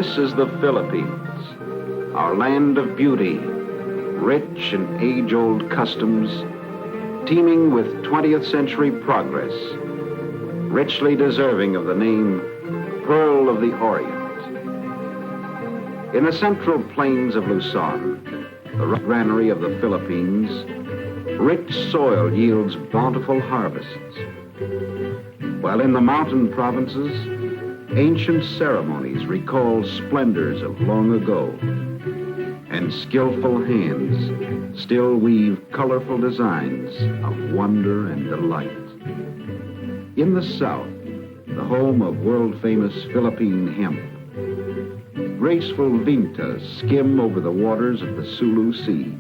This is the Philippines, our land of beauty, rich in age-old customs, teeming with 20th century progress, richly deserving of the name Pearl of the Orient. In the central plains of Luzon, the granary of the Philippines, rich soil yields bountiful harvests, while in the mountain provinces, ancient ceremonies recall splendors of long ago, and skillful hands still weave colorful designs of wonder and delight. In the south, the home of world-famous Philippine hemp, graceful vintas skim over the waters of the Sulu Sea,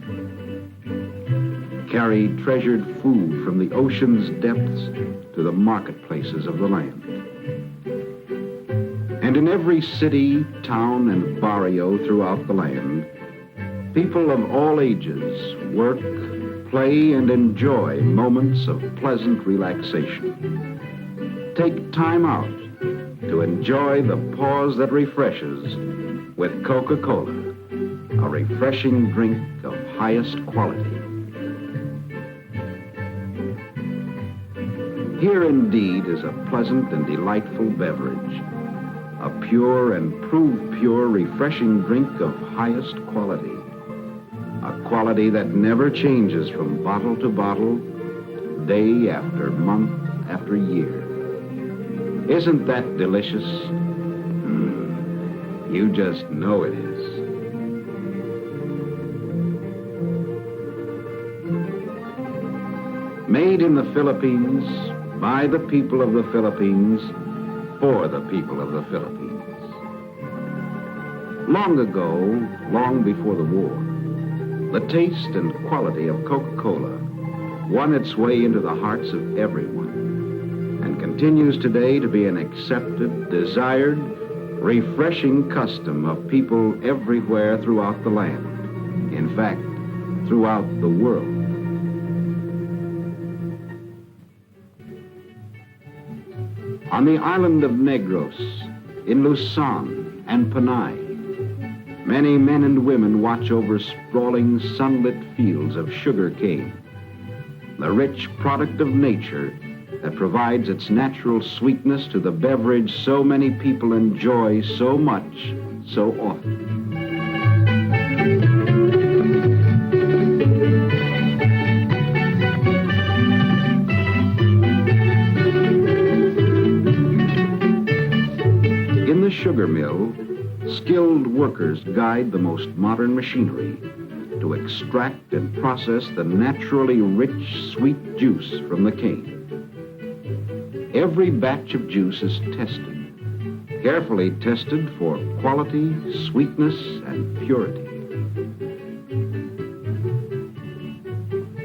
carry treasured food from the ocean's depths to the marketplaces of the land. And in every city, town, and barrio throughout the land, people of all ages work, play, and enjoy moments of pleasant relaxation. Take time out to enjoy the pause that refreshes with Coca-Cola, a refreshing drink of highest quality. Here indeed is a pleasant and delightful beverage, a pure and proved pure refreshing drink of highest quality, a quality that never changes from bottle to bottle, day after month after year. Isn't that delicious? You just know it is. Made in the Philippines, by the people of the Philippines, for the people of the Philippines. Long ago, long before the war, the taste and quality of Coca-Cola won its way into the hearts of everyone and continues today to be an accepted, desired, refreshing custom of people everywhere throughout the land. In fact, throughout the world. On the island of Negros, in Luzon and Panay, many men and women watch over sprawling sunlit fields of sugar cane, the rich product of nature that provides its natural sweetness to the beverage so many people enjoy so much, so often. In the sugar mill, skilled workers guide the most modern machinery to extract and process the naturally rich, sweet juice from the cane. Every batch of juice is tested, carefully tested for quality, sweetness, and purity.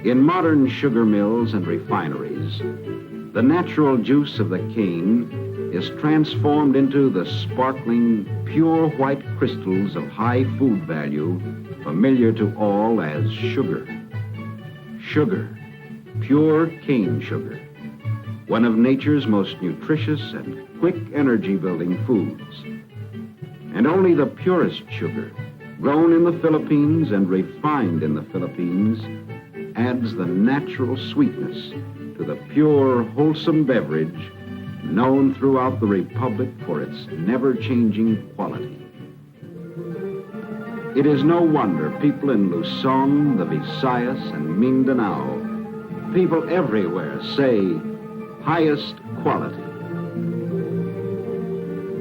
In modern sugar mills and refineries, the natural juice of the cane is transformed into the sparkling, pure white crystals of high food value, familiar to all as sugar. Sugar, pure cane sugar, one of nature's most nutritious and quick energy-building foods. And only the purest sugar, grown in the Philippines and refined in the Philippines, adds the natural sweetness to the pure, wholesome beverage known throughout the Republic for its never-changing quality. It is no wonder people in Luzon, the Visayas, and Mindanao, people everywhere say, highest quality.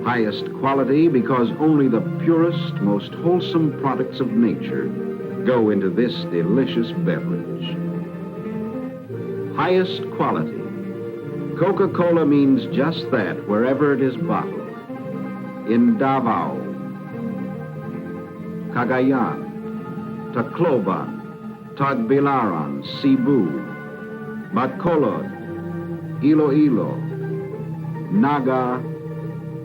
Highest quality because only the purest, most wholesome products of nature go into this delicious beverage. Highest quality. Coca-Cola means just that wherever it is bottled. In Davao, Cagayan, Tacloban, Tagbilaran, Cebu, Bacolod, Iloilo, Naga,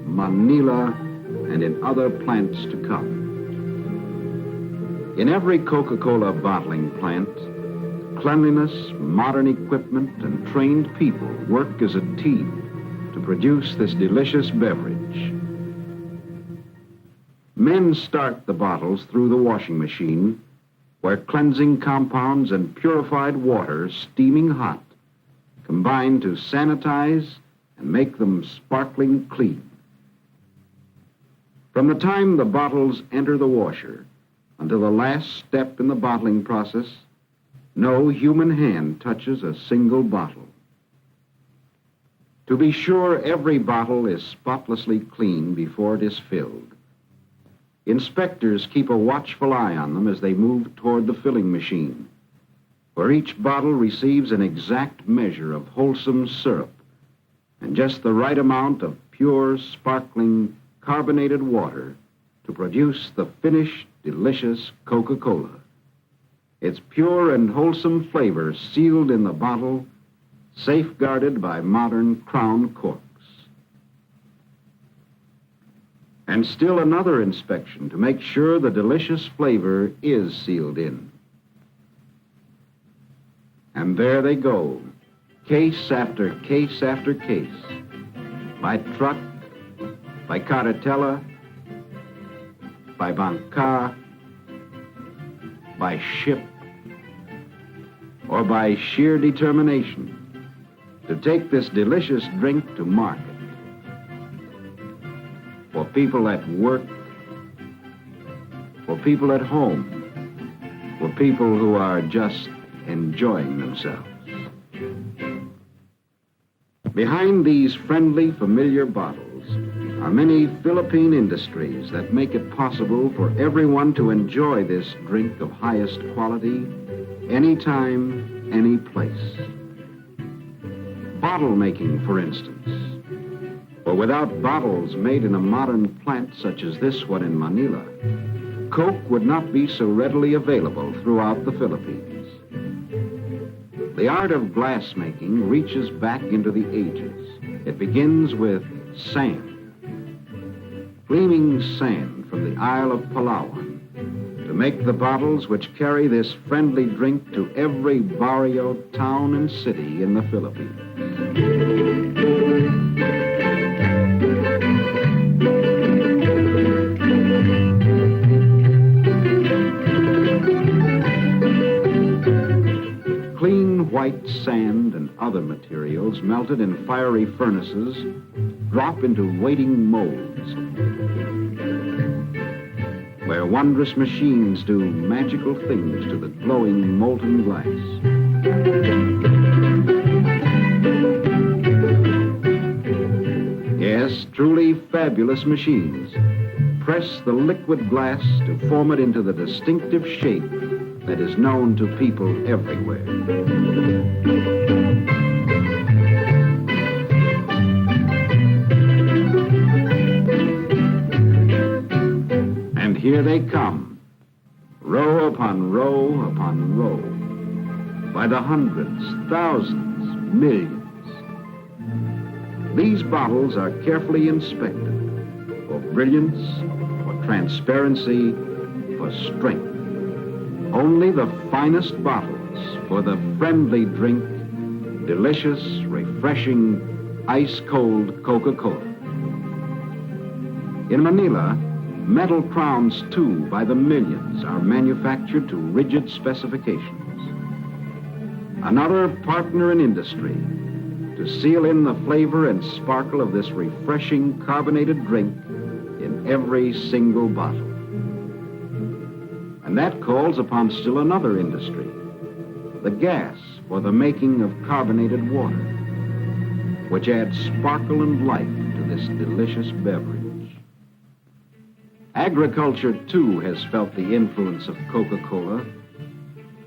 Manila, and in other plants to come. In every Coca-Cola bottling plant, cleanliness, modern equipment, and trained people work as a team to produce this delicious beverage. Men start the bottles through the washing machine, where cleansing compounds and purified water, steaming hot, combine to sanitize and make them sparkling clean. From the time the bottles enter the washer until the last step in the bottling process, no human hand touches a single bottle. To be sure, every bottle is spotlessly clean before it is filled. Inspectors keep a watchful eye on them as they move toward the filling machine, where each bottle receives an exact measure of wholesome syrup and just the right amount of pure, sparkling, carbonated water to produce the finished, delicious Coca-Cola. Its pure and wholesome flavor sealed in the bottle, safeguarded by modern crown corks. And still another inspection to make sure the delicious flavor is sealed in. And there they go, case after case after case, by truck, by carretella, by banca, by ship, or by sheer determination to take this delicious drink to market. For people at work, for people at home, for people who are just enjoying themselves. Behind these friendly, familiar bottles are many Philippine industries that make it possible for everyone to enjoy this drink of highest quality, anytime, any place. Bottle making, for instance. For without bottles made in a modern plant such as this one in Manila, Coke would not be so readily available throughout the Philippines. The art of glass making reaches back into the ages. It begins with sand. Gleaming sand from the Isle of Palawan to make the bottles which carry this friendly drink to every barrio, town, and city in the Philippines. Clean white sand and other materials melted in fiery furnaces drop into waiting molds, where wondrous machines do magical things to the glowing molten glass. Yes, truly fabulous machines press the liquid glass to form it into the distinctive shape that is known to people everywhere. And here they come, row upon row upon row, by the hundreds, thousands, millions. These bottles are carefully inspected for brilliance, for transparency, for strength. Only the finest bottles for the friendly drink, delicious, refreshing, ice-cold Coca-Cola. In Manila, metal crowns, too, by the millions, are manufactured to rigid specifications. Another partner in industry to seal in the flavor and sparkle of this refreshing carbonated drink in every single bottle. And that calls upon still another industry, the gas for the making of carbonated water, which adds sparkle and life to this delicious beverage. Agriculture, too, has felt the influence of Coca-Cola.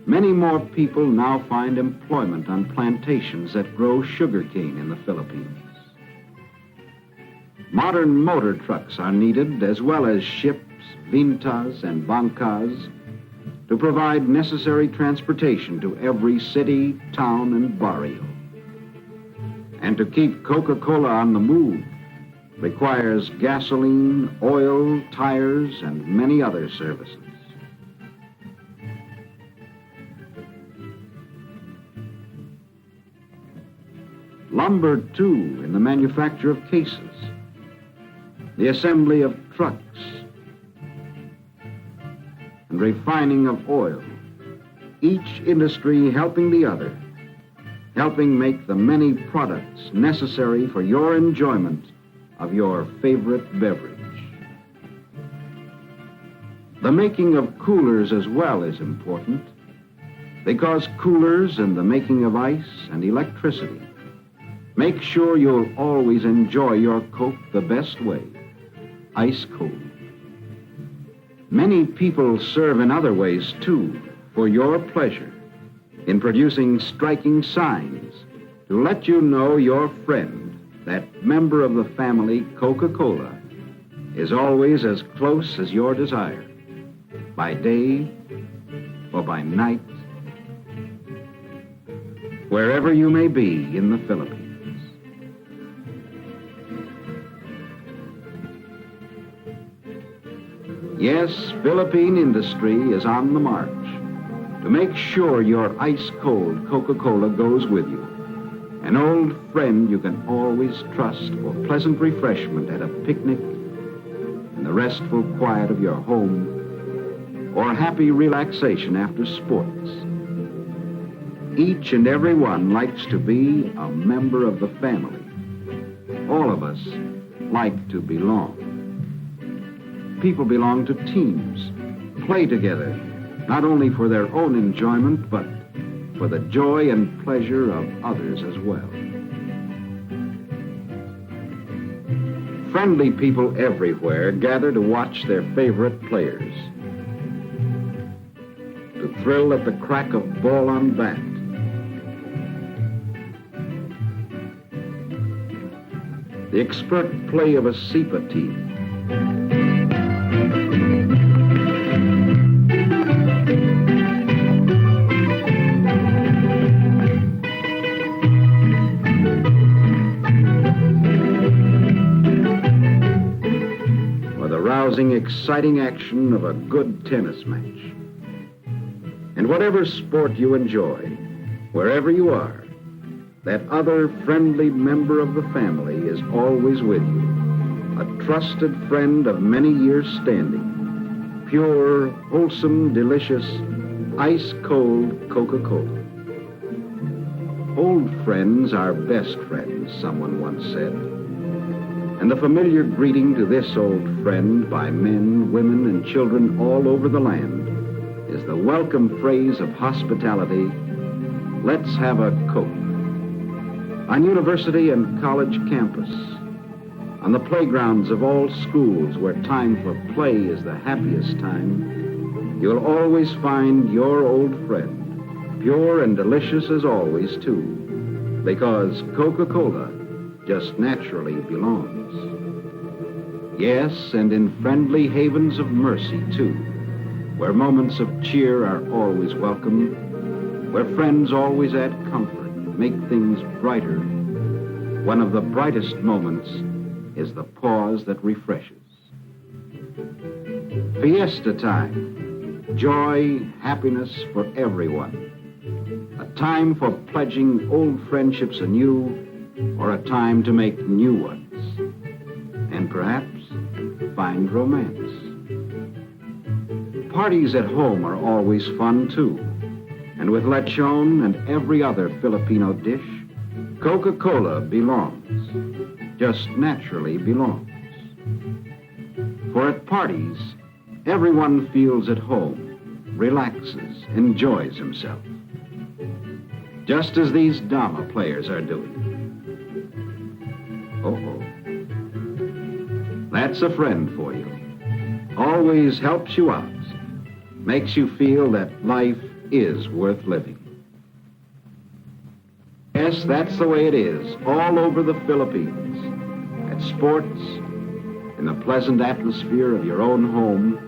Many more people now find employment on plantations that grow sugarcane in the Philippines. Modern motor trucks are needed, as well as ships, vintas, and bancas, to provide necessary transportation to every city, town, and barrio. And to keep Coca-Cola on the move requires gasoline, oil, tires, and many other services. Lumber, too, in the manufacture of cases, the assembly of trucks, and refining of oil, each industry helping the other, helping make the many products necessary for your enjoyment of your favorite beverage. The making of coolers as well is important, because coolers and the making of ice and electricity make sure you'll always enjoy your Coke the best way, ice cold. Many people serve in other ways, too, for your pleasure, in producing striking signs to let you know your friend, that member of the family, Coca-Cola, is always as close as your desire, by day or by night, wherever you may be in the Philippines. Yes, Philippine industry is on the march to make sure your ice-cold Coca-Cola goes with you, an old friend you can always trust for pleasant refreshment at a picnic, in the restful quiet of your home, or happy relaxation after sports. Each and every one likes to be a member of the family. All of us like to belong. People belong to teams, play together, not only for their own enjoyment, but for the joy and pleasure of others as well. Friendly people everywhere gather to watch their favorite players, to thrill at the crack of ball on bat, the expert play of a SEPA team, exciting action of a good tennis match. And whatever sport you enjoy, wherever you are, that other friendly member of the family is always with you, a trusted friend of many years standing, pure, wholesome, delicious, ice-cold Coca-Cola. Old friends are best friends, someone once said. And the familiar greeting to this old friend by men, women, and children all over the land is the welcome phrase of hospitality, "Let's have a Coke." On university and college campus, on the playgrounds of all schools where time for play is the happiest time, you'll always find your old friend, pure and delicious as always, too, because Coca-Cola just naturally belongs. Yes, and in friendly havens of mercy, too, where moments of cheer are always welcome, where friends always add comfort, make things brighter. One of the brightest moments is the pause that refreshes. Fiesta time, joy, happiness for everyone. A time for pledging old friendships anew, or a time to make new ones, and perhaps find romance. Parties at home are always fun, too, and with lechon and every other Filipino dish, Coca-Cola belongs, just naturally belongs. For at parties, everyone feels at home, relaxes, enjoys himself, just as these Dama players are doing. Uh-oh. That's a friend for you. Always helps you out. Makes you feel that life is worth living. Yes, that's the way it is all over the Philippines. At sports, in the pleasant atmosphere of your own home,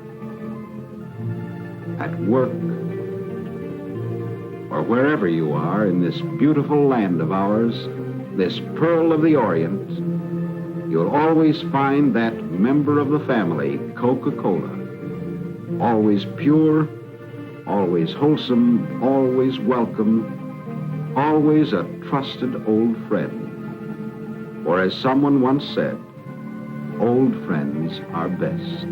at work, or wherever you are in this beautiful land of ours, this pearl of the Orient, you'll always find that member of the family, Coca-Cola. Always pure, always wholesome, always welcome, always a trusted old friend. Or as someone once said, old friends are best.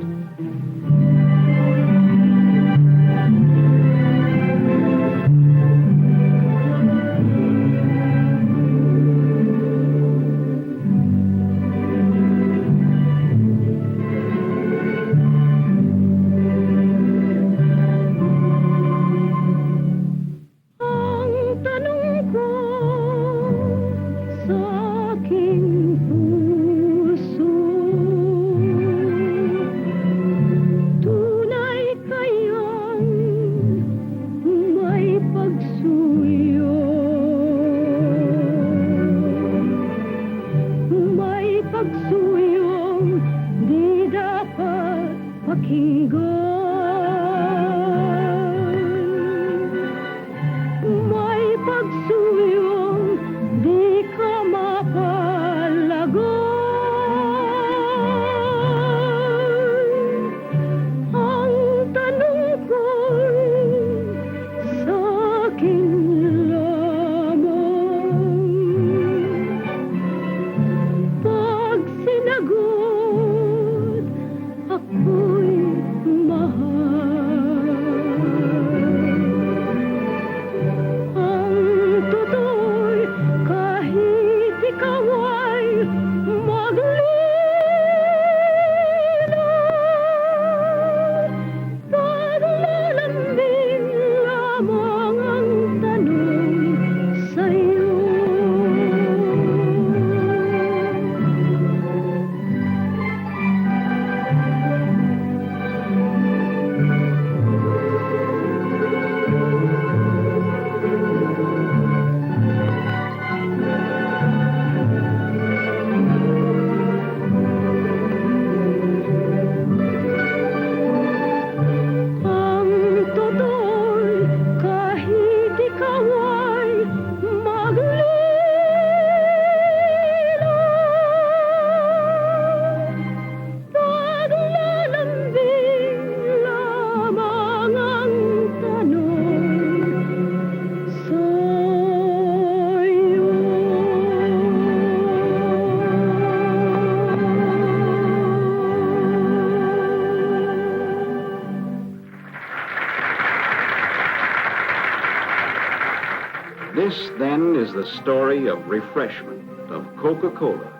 This, then, is the story of refreshment, of Coca-Cola,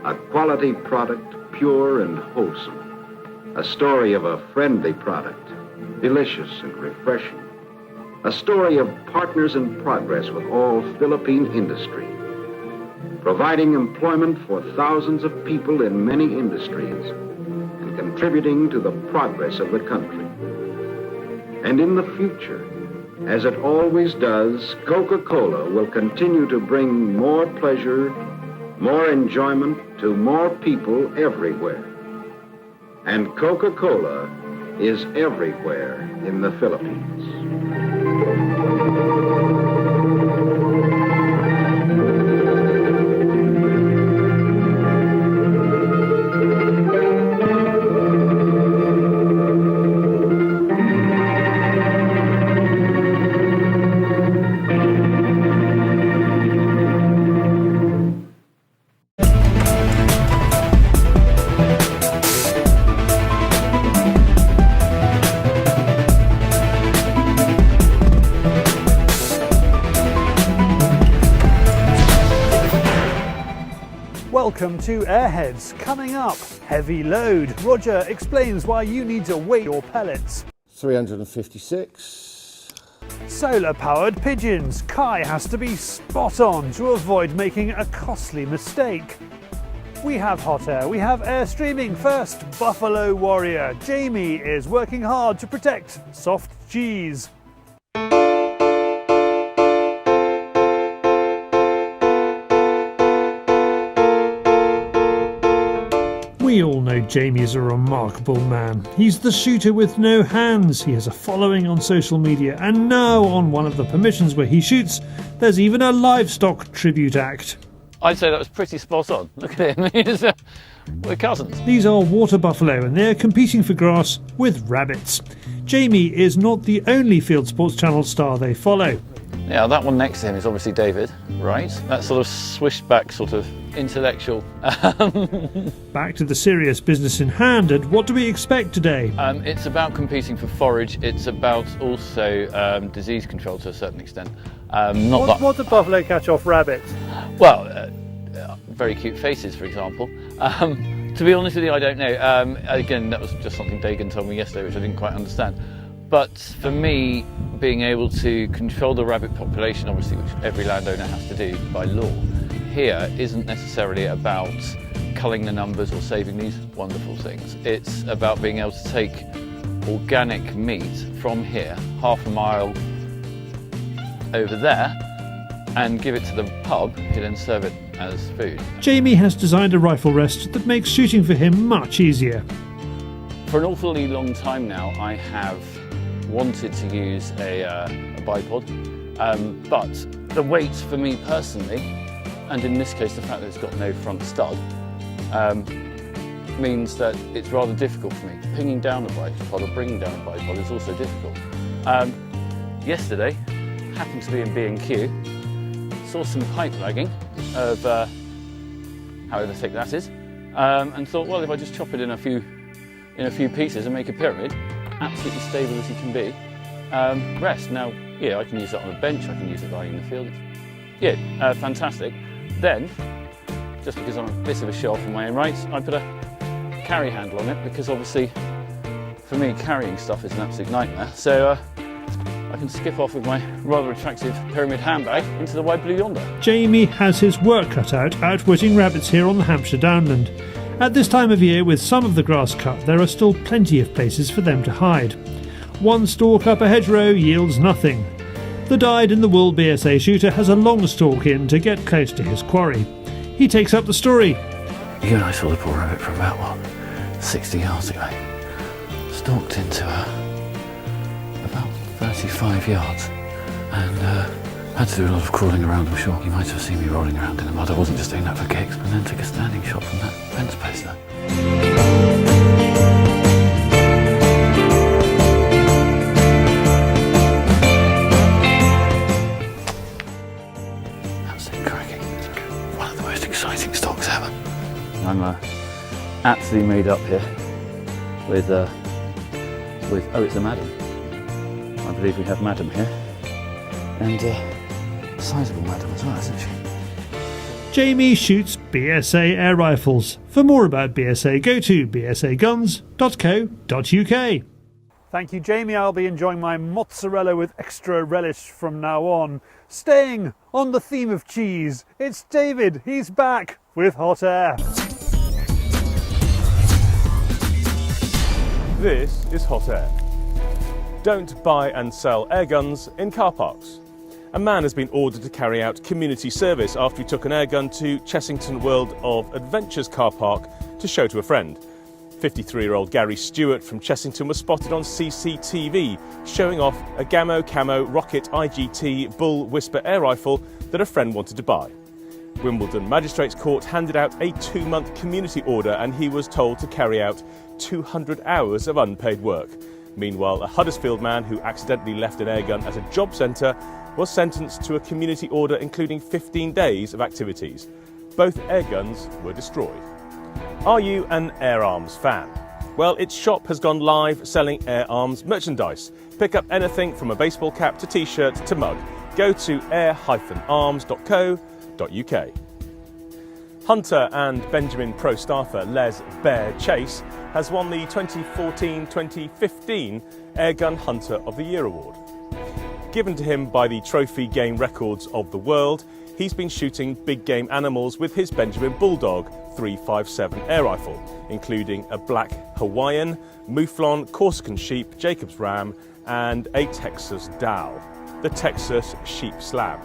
a quality product, pure and wholesome. A story of a friendly product, delicious and refreshing. A story of partners in progress with all Philippine industry, providing employment for thousands of people in many industries and contributing to the progress of the country. And in the future, as it always does, Coca-Cola will continue to bring more pleasure, more enjoyment to more people everywhere. And Coca-Cola is everywhere in the Philippines. Welcome to Airheads. Coming up, heavy load. Roger explains why you need to weigh your pellets. 356. Solar-powered pigeons. Kai has to be spot on to avoid making a costly mistake. We have hot air, we have air streaming. First, Buffalo Warrior. Jamie is working hard to protect soft cheese. We all know Jamie's a remarkable man. He's the shooter with no hands. He has a following on social media, and now on one of the permissions where he shoots, there's even a livestock tribute act. I'd say that was pretty spot on. Look at him, we're cousins. These are water buffalo and they're competing for grass with rabbits. Jamie is not the only Field Sports Channel star they follow. Yeah, that one next to him is obviously David, right? That sort of swished back sort of intellectual. Back to the serious business in hand, and what do we expect today? It's about competing for forage. It's about also disease control to a certain extent. What do buffalo catch off rabbits? Well, very cute faces, for example. To be honest with you, I don't know. Again, that was just something Dagan told me yesterday, which I didn't quite understand. But for me, being able to control the rabbit population, obviously, which every landowner has to do by law, here isn't necessarily about culling the numbers or saving these wonderful things. It's about being able to take organic meat from here, half a mile over there, and give it to the pub who then serve it as food. Jamie has designed a rifle rest that makes shooting for him much easier. For an awfully long time now, I have wanted to use a bipod, but the weight for me personally, and in this case the fact that it's got no front stud, means that it's rather difficult for me. Pinging down a bipod or bringing down a bipod is also difficult. Yesterday, happened to be in B&Q, saw some pipe lagging of however thick that is, and thought, well, if I just chop it in a few pieces and make a pyramid, absolutely stable as you can be, rest. Now, yeah, I can use that on a bench, I can use it lying in the field. Yeah, fantastic. Then, just because I'm a bit of a show off in my own right, I put a carry handle on it, because obviously, for me, carrying stuff is an absolute nightmare. So I can skip off with my rather attractive pyramid handbag into the wide blue yonder. Jamie has his work cut out outwitting rabbits here on the Hampshire Downland. At this time of year, with some of the grass cut, there are still plenty of places for them to hide. One stalk up a hedgerow yields nothing. The dyed-in-the-wool BSA shooter has a long stalk in to get close to his quarry. He takes up the story. You and I saw the poor rabbit from about, 60 yards away. Stalked into about 35 yards and had to do a lot of crawling around, I'm sure. You might have seen me rolling around in the mud. I wasn't just doing that for kicks, but then took a standing shot from that fence post there. Absolutely cracking. One of the most exciting stalks ever. I'm absolutely made up here with oh, it's a madam. I believe we have madam here. And Sizable madam as well, isn't she? Jamie shoots BSA air rifles. For more about BSA, go to bsaguns.co.uk. Thank you, Jamie. I'll be enjoying my mozzarella with extra relish from now on. Staying on the theme of cheese, it's David. He's back with hot air. This is hot air. Don't buy and sell air guns in car parks. A man has been ordered to carry out community service after he took an air gun to Chessington World of Adventures car park to show to a friend. 53-year-old Gary Stewart from Chessington was spotted on CCTV showing off a Gammo Camo Rocket IGT Bull Whisper air rifle that a friend wanted to buy. Wimbledon Magistrates Court handed out a 2-month community order and he was told to carry out 200 hours of unpaid work. Meanwhile, a Huddersfield man who accidentally left an airgun at a job centre was sentenced to a community order including 15 days of activities. Both airguns were destroyed. Are you an Air Arms fan? Well, its shop has gone live selling Air Arms merchandise. Pick up anything from a baseball cap to t-shirt to mug. Go to air-arms.co.uk. Hunter and Benjamin Pro staffer Les Bear Chase has won the 2014-2015 Airgun Hunter of the Year award. Given to him by the Trophy Game Records of the World, he's been shooting big game animals with his Benjamin Bulldog 357 air rifle, including a black Hawaiian, Mouflon, Corsican sheep, Jacob's ram, and a Texas Dow, the Texas Sheep Slab.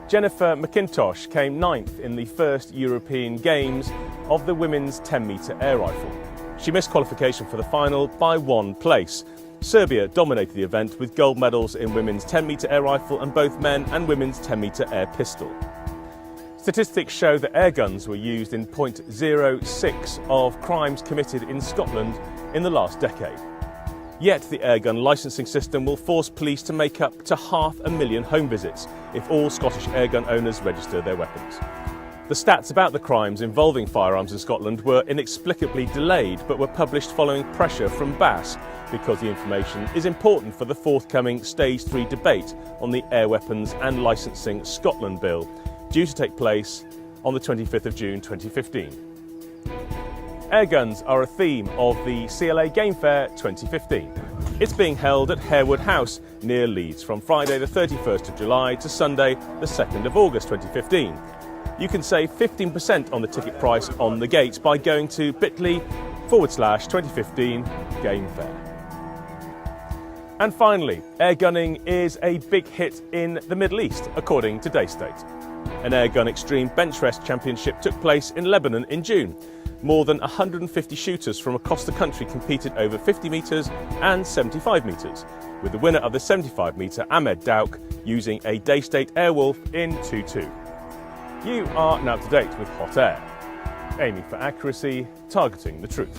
Jennifer McIntosh came 9th in the first European Games of the women's 10-metre air rifle. She missed qualification for the final by 1 place. Serbia dominated the event with gold medals in women's 10-metre air rifle and both men and women's 10-metre air pistol. Statistics show that air guns were used in 0.06 of crimes committed in Scotland in the last decade. Yet the airgun licensing system will force police to make up to 500,000 home visits if all Scottish airgun owners register their weapons. The stats about the crimes involving firearms in Scotland were inexplicably delayed but were published following pressure from BAS because the information is important for the forthcoming Stage 3 debate on the Air Weapons and Licensing Scotland Bill, due to take place on the 25th of June 2015. Airguns are a theme of the CLA Game Fair 2015. It's being held at Harewood House near Leeds from Friday the 31st of July to Sunday the 2nd of August 2015. You can save 15% on the ticket price on the gate by going to bit.ly/2015 Game Fair. And finally, airgunning is a big hit in the Middle East, according to Daystate. An Airgun Extreme Bench Rest Championship took place in Lebanon in June. More than 150 shooters from across the country competed over 50 metres and 75 metres, with the winner of the 75 metre Ahmed Dauk using a Daystate Airwolf in 2.2. You are now up to date with Hot Air, aiming for accuracy, targeting the truth.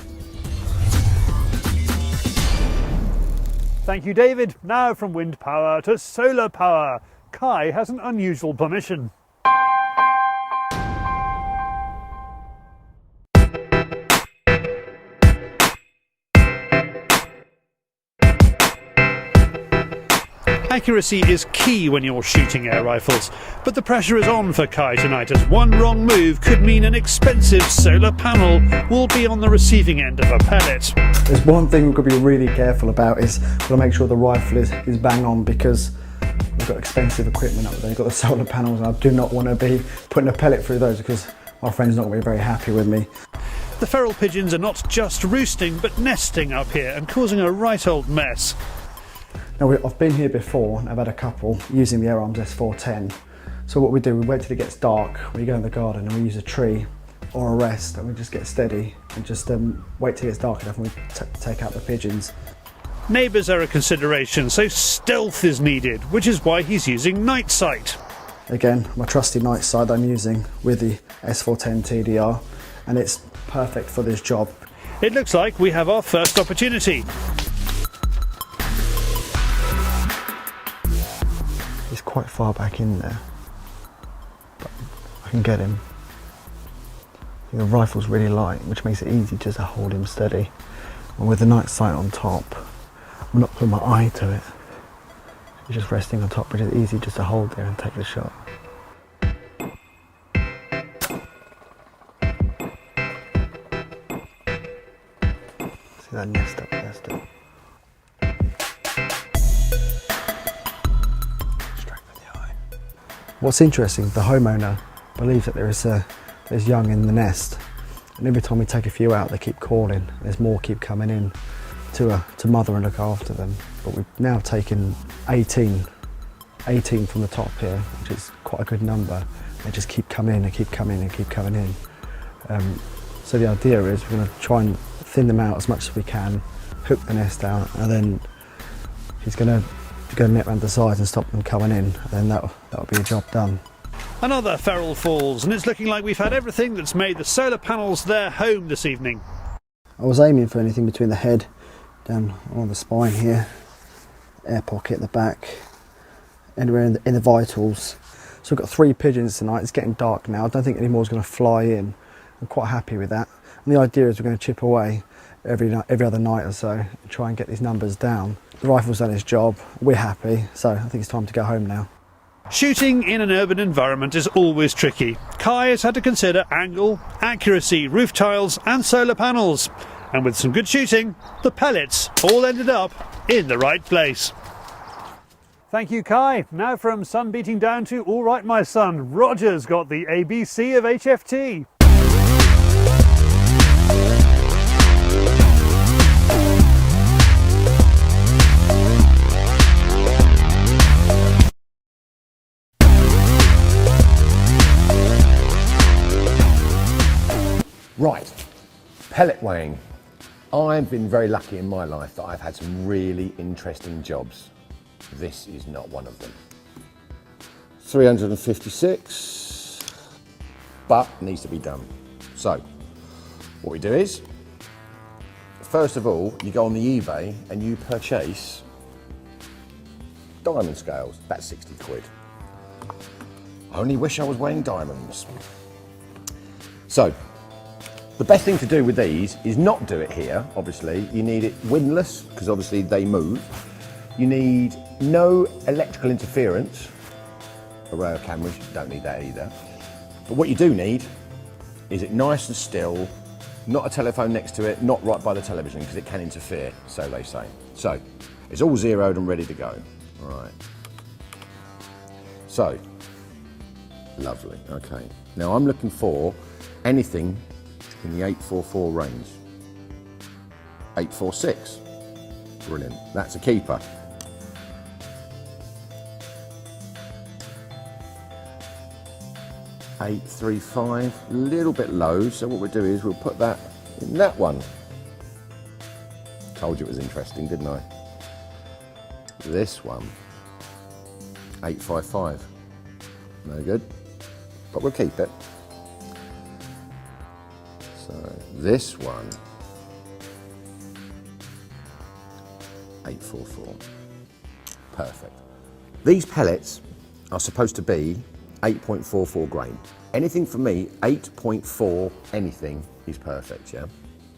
Thank you, David. Now from wind power to solar power. Kai has an unusual permission. Accuracy is key when you're shooting air rifles, but the pressure is on for Kai tonight as one wrong move could mean an expensive solar panel will be on the receiving end of a pellet. There's one thing we've got to be really careful about is we've got to make sure the rifle is bang on, because we've got expensive equipment up there. We've got the solar panels and I do not want to be putting a pellet through those because my friend's not going to be very happy with me. The feral pigeons are not just roosting but nesting up here and causing a right old mess. Now, I've been here before and I've had a couple using the Air Arms S410. So what we do, we wait till it gets dark, we go in the garden and we use a tree or a rest and we just get steady and just wait till it gets dark enough and we take out the pigeons. Neighbours are a consideration, so stealth is needed, which is why he's using night sight. Again, my trusty night sight I'm using with the S410 TDR, and it's perfect for this job. It looks like we have our first opportunity. He's quite far back in there, but I can get him. The rifle's really light, which makes it easy just to hold him steady. And with the night sight on top, I'm not putting my eye to it. It's just resting on top, which is easy just to hold there and take the shot. See that nest up there still. Straight for the eye. What's interesting, the homeowner believes that there's young in the nest, and every time we take a few out, they keep calling. There's more keep coming in to mother and look after them. But we've now taken 18 from the top here, which is quite a good number. They just keep coming in and keep coming in and keep coming in. So the idea is we're going to try and thin them out as much as we can, hook the nest out, and then he's going to net round the sides and stop them coming in, and then that'll be a job done. Another feral falls, and it's looking like we've had everything that's made the solar panels their home this evening. I was aiming for anything between the head, down along the spine here, air pocket at the back, anywhere in the vitals. So we've got 3 pigeons tonight. It's getting dark now. I don't think any more is going to fly in. I'm quite happy with that. And the idea is we're going to chip away every other night or so and try and get these numbers down. The rifle's done its job. We're happy, so I think it's time to go home now. Shooting in an urban environment is always tricky. Kai has had to consider angle, accuracy, roof tiles and solar panels. And with some good shooting, the pellets all ended up in the right place. Thank you, Kai. Now from sun beating down to all right, my son, Roger's got the ABC of HFT. Right, pellet weighing. I've been very lucky in my life that I've had some really interesting jobs. This is not one of them. 356, but needs to be done. So, what we do is, first of all, you go on the eBay and you purchase diamond scales. That's 60 quid. I only wish I was weighing diamonds. So, the best thing to do with these is not do it here, obviously. You need it windless, because obviously they move. You need no electrical interference. Array of cameras, you don't need that either. But what you do need is it nice and still, not a telephone next to it, not right by the television, because it can interfere, so they say. So, it's all zeroed and ready to go. All right. So, lovely, okay. Now I'm looking for anything in the 844 range. 846, brilliant, that's a keeper. 835, a little bit low, so what we'll do is we'll put that in that one. Told you it was interesting, didn't I? This one, 855, no good, but we'll keep it. So this one, 844, perfect. These pellets are supposed to be 8.44 grain. Anything for me, 8.4 anything is perfect, yeah?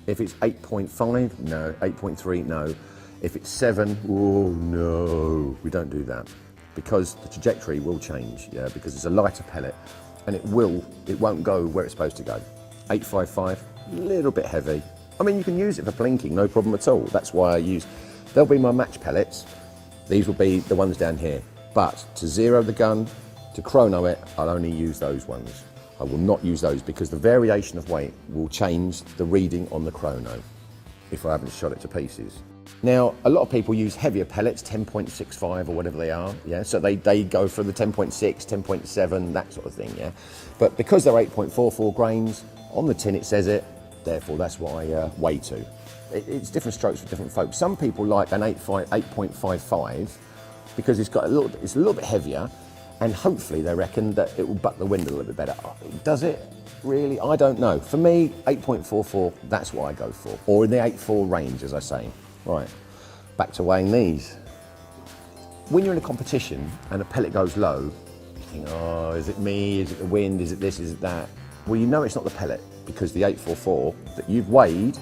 If it's 8.5, no. 8.3, no. If it's 7, oh no, we don't do that. Because the trajectory will change, yeah? Because it's a lighter pellet and it won't go where it's supposed to go. 855, a little bit heavy. I mean, you can use it for blinking, no problem at all. That's why they'll be my match pellets. These will be the ones down here. But to zero the gun, to chrono it, I'll only use those ones. I will not use those because the variation of weight will change the reading on the chrono if I haven't shot it to pieces. Now, a lot of people use heavier pellets, 10.65 or whatever they are, yeah? So they go for the 10.6, 10.7, that sort of thing, yeah? But because they're 8.44 grains, on the tin it says it, therefore that's what I weigh to. It's different strokes for different folks. Some people like an 8.55 because it's a little bit heavier, and hopefully they reckon that it will buck the wind a little bit better. Does it? Really? I don't know. For me, 8.44, that's what I go for. Or in the 8.4 range, as I say. Right, back to weighing these. When you're in a competition and a pellet goes low, you think, oh, is it me? Is it the wind? Is it this? Is it that? Well, you know it's not the pellet because the 844 that you've weighed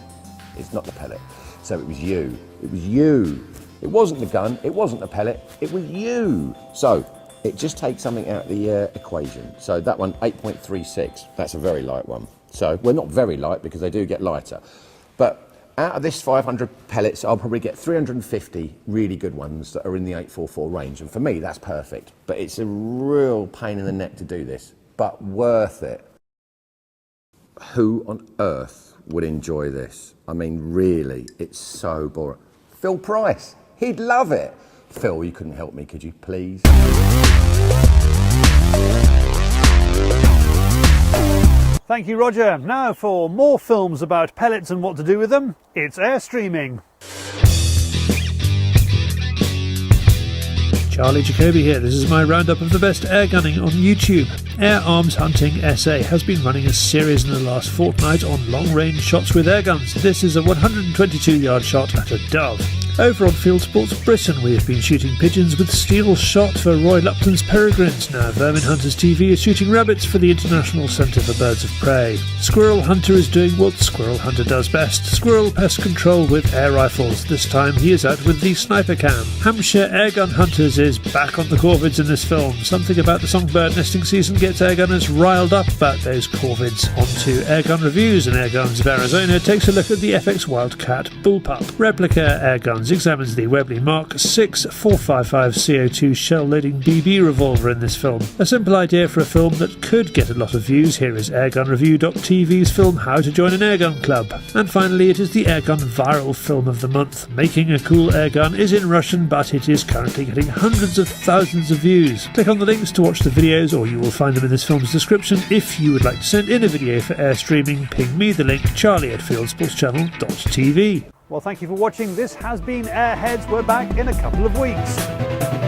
is not the pellet. So it was you. It was you. It wasn't the gun, it wasn't the pellet, it was you. So it just takes something out of the equation. So that one, 8.36, that's a very light one. So we're not very light because they do get lighter. But out of this 500 pellets, I'll probably get 350 really good ones that are in the 844 range. And for me, that's perfect. But it's a real pain in the neck to do this, but worth it. Who on earth would enjoy this? I mean, really, it's so boring. Phil Price, he'd love it. Phil, you couldn't help me, could you, please? Thank you, Roger. Now for more films about pellets and what to do with them, it's Airstreaming. Charlie Jacoby here. This is my roundup of the best air gunning on YouTube. Air Arms Hunting SA has been running a series in the last fortnight on long-range shots with air guns. This is a 122-yard shot at a dove. Over on Field Sports Britain, we have been shooting pigeons with steel shot for Roy Lupton's peregrines. Now Vermin Hunters TV is shooting rabbits for the International Centre for Birds of Prey. Squirrel Hunter is doing what Squirrel Hunter does best, squirrel pest control with air rifles. This time he is out with the Sniper Cam. Hampshire Airgun Hunters is back on the corvids in this film. Something about the songbird nesting season gets airgunners riled up about those corvids. On to Airgun Reviews, and Airguns of Arizona takes a look at the FX Wildcat Bullpup. Replica Airguns examines the Webley Mark 6 455 CO2 shell-loading BB revolver in this film. A simple idea for a film that could get a lot of views. Here is AirgunReview.tv's film How to Join an Airgun Club. And finally, it is the Airgun Viral Film of the Month. Making a Cool Airgun is in Russian, but it is currently getting hundreds of thousands of views. Click on the links to watch the videos, or you will find them in this film's description. If you would like to send in a video for Airstreaming, ping me the link, charlie@fieldsportschannel.tv. Well, thank you for watching. This has been Airheads. We're back in a couple of weeks.